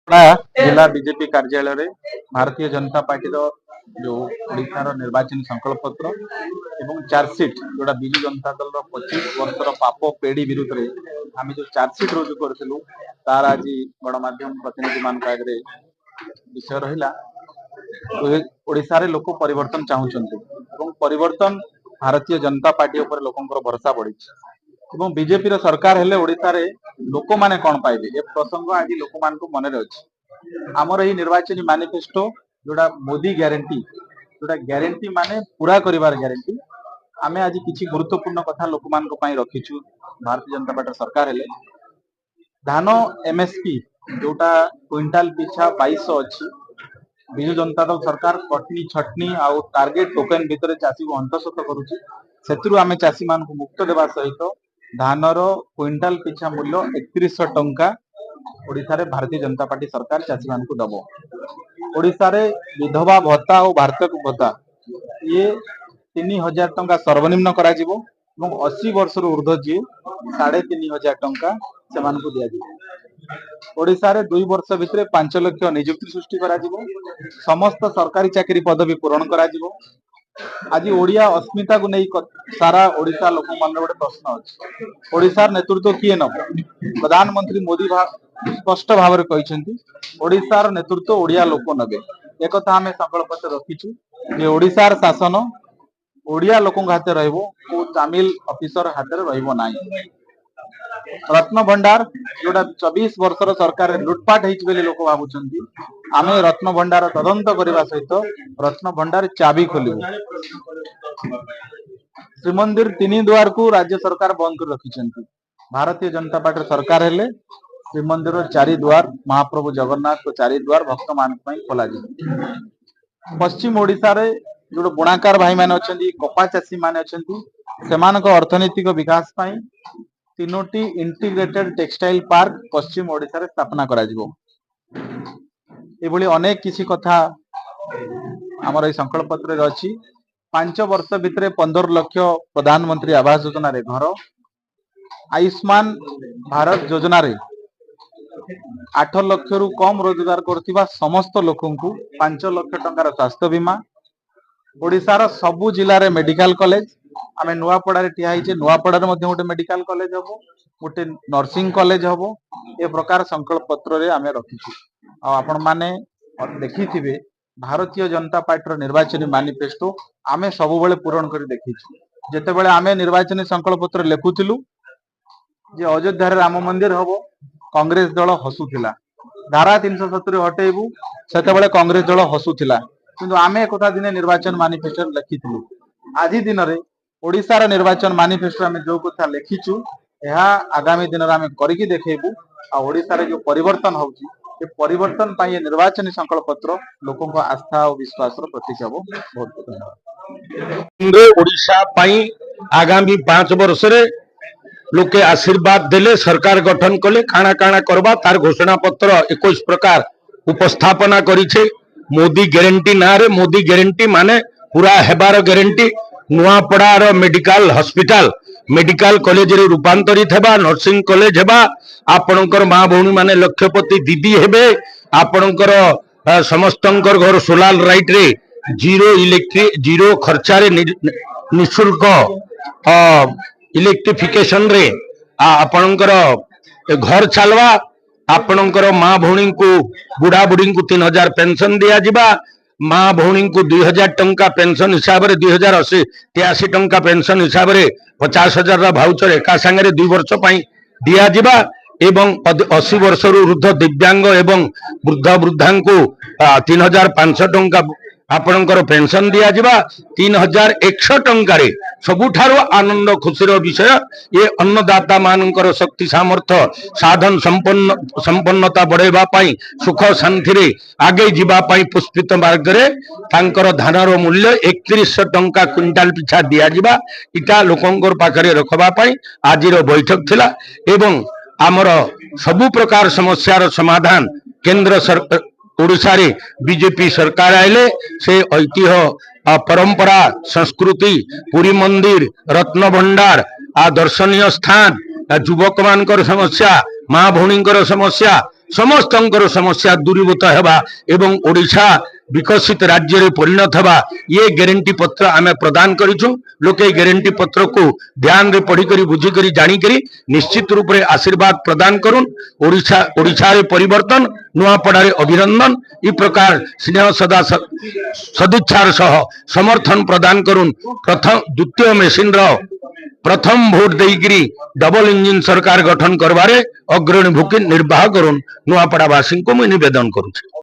जिला बीजेपी कार्यालय भारतीय जनता पार्टी जो ओडिशार निर्वाचन संकल्प पत्र एवं चार्जसीट जोड़ा विजु जनता दल 25 वर्षर पाप पेढ़ी विरुद्ध में आम जो चार्जसीट रुजु करूँ तार आज गणमाध्यम प्रतिनिधि मान आगे विषय रहा ओडिशा रे लोक परिवर्तन चाहूँ परिवर्तन भारतीय जनता पार्टी उपर लोकंर भरोसा बढ़ी बीजेपी सरकार हेले ओडिशा रे लोक माने कौन पाइबे ए प्रसंग आज लोक मान मन अच्छी आमर यही निर्वाचन मैनिफेस्टो जोड़ा मोदी ग्यारंटी जोड़ा ग्यारंटी माने पूरा करिवार ग्यारंटी आमे आज किसी गुरुत्वपूर्ण कथा लोक मान रखीचु। भारतीय जनता पार्टी सरकार हेले धान एमएसपी जोटा क्विंटाल पिछा 2200 अच्छी विजु जनता दल सरकार कटनी छटनी आउ टार्गेट टोकन भितर चाषी को हंतसत करुच्ची से आम चाषी मान मुक्त देवा सहित धानर क्विंटाल पिछा मूल्य 3100 टंका ओडिशा रे भारतीय जनता पार्टी सरकार चाषी मान को दबो। ओडिशा रे विधवा भत्ता और वार्षिक भत्ता ये 3000 टंका सर्वनिम्न करा जिवो एवं 80 वर्ष ऊर्ध्व जी 3500 टंका से मान को दिया जिवो। ओडिशा रे 2 वर्ष भितर 5 लाख नियुक्ति सृष्टि करा जिवो समस्त सरकारी चाकरी पदवी पूरण करा जिवो। आज ओडिया अस्मिता को नहीं सारा ओडिशा लोक मन गोटे प्रश्न अच्छी ओडिशार नेतृत्व किए नब प्रधानमंत्री मोदी स्पष्ट भाव में ओडिशार नेतृत्व ओडिया लोक नबे एक आम संकल्प रखीचु जे ओडिशार शासन ओडिया लोक हाथ रो तामिल ऑफिसर हाथ रही रत्न भंडार जोड़ा 24 वर्षर सरकार लुटपाट होती लोक भावुंट आम रत्न भंडार तदंत करने सहित रत्न भंडार चाबी खोलू। श्रीमंदिर 3 द्वार को राज्य सरकार बंद कर रखी भारतीय जनता पार्टी सरकार हेले श्रीमंदिर 4 द्वार महाप्रभु जगन्नाथ को 4 द्वार भक्त मान खोल पश्चिम ओडिशा रे जो बुणाकार भाई मैंने अच्छा कपा चाषी मैंने अच्छा अर्थनैतिक विकास 3टी इंटीग्रेटेड टेक्सटाइल पार्क पश्चिम ओडिशा रे स्थापना करा जिवो। एभली अनेक किसी कथा आमर संकल्प पत्र अच्छी 5 वर्ष भितर 15 लाख प्रधानमंत्री आवास योजना रे घर आयुष्मान भारत योजना रे 8 लाख रु कम रोजगार करथिबा समस्त लोकन को 5 लाख टंकार स्वास्थ्य बीमा ओडिशार सबु जिला रे मेडिकल कॉलेज आम नुआपड़ा ठिया नुआपड़ा गोटे मेडिकल कॉलेज हम गोटे नर्सिंग कॉलेज हम ए प्रकार संकल्प पत्र रे आमे रखीछु। आपण माने देखिथिबे भारतीय जनता पार्टी निर्वाचन मैनिफेस्टो आमे सब बेले पूरण कर देखीछु जेते बेले आमे निर्वाचन संकल्प पत्र लेखुथिलु जे अयोध्या रे राम मंदिर हबो कांग्रेस दल हसुथिला धारा 370 हटेबू सेते बेले कांग्रेस दल हसुथिला किंतु आमे एक कथा दिने निर्वाचन मैनिफेस्टो लेखिथिलु आज दिन रे ओडिशार निर्वाचन मैनिफेस्टो आमे जो कथा लेखिछु यह आगामी दिन में करके देखेबू आ ओडिशा रे जो परिवर्तन होउची ये परिवर्तन पाई निर्वाचन संकल्प पत्र लोकों को आस्था और विश्वास रो प्रतीक हबो। बहुत धन्यवाद। ओडिशा पाई आगामी 5 वर्ष रे लोके आशीर्वाद देले सरकार गठन कले काना काना करबा तार घोषणा पत्र 21 प्रकार उपस्थापना करिछे मोदी ग्यारंटी ना रे मोदी ग्यारंटी माने पूरा हेबार ग्यारंटी नुआपड़ार मेडिकल हॉस्पिटल मेडिकल कॉलेज रे रूपांतरित हेबा नर्सिंग कॉलेज हेबा आपणकर माँ भौणी माने लक्षपति दीदी हेबे आपणकर समस्तंकर घर सोलार लाइट रे जीरो इलेक्ट्रिक जीरो खर्चा रे निशुल्क इलेक्ट्रिफिकेशन रे आपणकर घर चलवा आपणकर माँ भौणी को बुढ़ा बुढ़ी को 3000 पेंशन दिया जिबा माँ भौणी को 2000 टंका पेंशन हिसाब से 2083 टंका पेंशन हिसाब से 50,000 भाउचर एका संगे 2 वर्ष दिया जिबा एवं 80 वर्ष ऊर्ध्व दिव्यांग एवं वृद्ध वृद्धा को 3500 टंका आपणकर पेंशन दिया जिबा 3100 टंका रे सबुठारो आनंद खुशीर विषय ये अन्नदाता मानकर शक्ति सामर्थ्य साधन संपन्नता बढ़ेबा पाई सुख शांति रे आगे जीवा पाई पुष्पित मार्ग रे तांकर धानर मूल्य 3100 टंका क्विंटाल पिछा दिया जिबा इटा लोकंकर पाखरे रखबा पाई आजिर बैठक थिला एवं आमर सबु प्रकार समस्यार समाधान केंद्र सरकार ओडिशा रे बीजेपी सरकार आइले से ऐतिह्य परंपरा संस्कृति पुरी मंदिर रत्न भंडार दर्शनीय स्थान युवक मानकर समस्या माँ भौणी समस्या समस्तंकर समस्या दूरीभूत हेबा एवं ओडिशा विकसित राज्य रे परिणत हेबा ये गारंटी पत्र आमे प्रदान करिछु। लोके गारंटी पत्र को ध्यान रे पढ़ी करी बुझी करी जानी करी निश्चित रूप रे आशीर्वाद प्रदान करुन। ओडिशा रे परिवर्तन नुआपड़ा रे अभिनंदन ई प्रकार स्नेह सदा सदिच्छार सह समर्थन प्रदान करुन। प्रथम द्वितीय मेसिन रो प्रथम भोट देइगिरी डबल इंजिन सरकार गठन करबारे अग्रणी भूमिका निर्वाह करुन नुआपड़ा वासी को मैं निवेदन करूँ।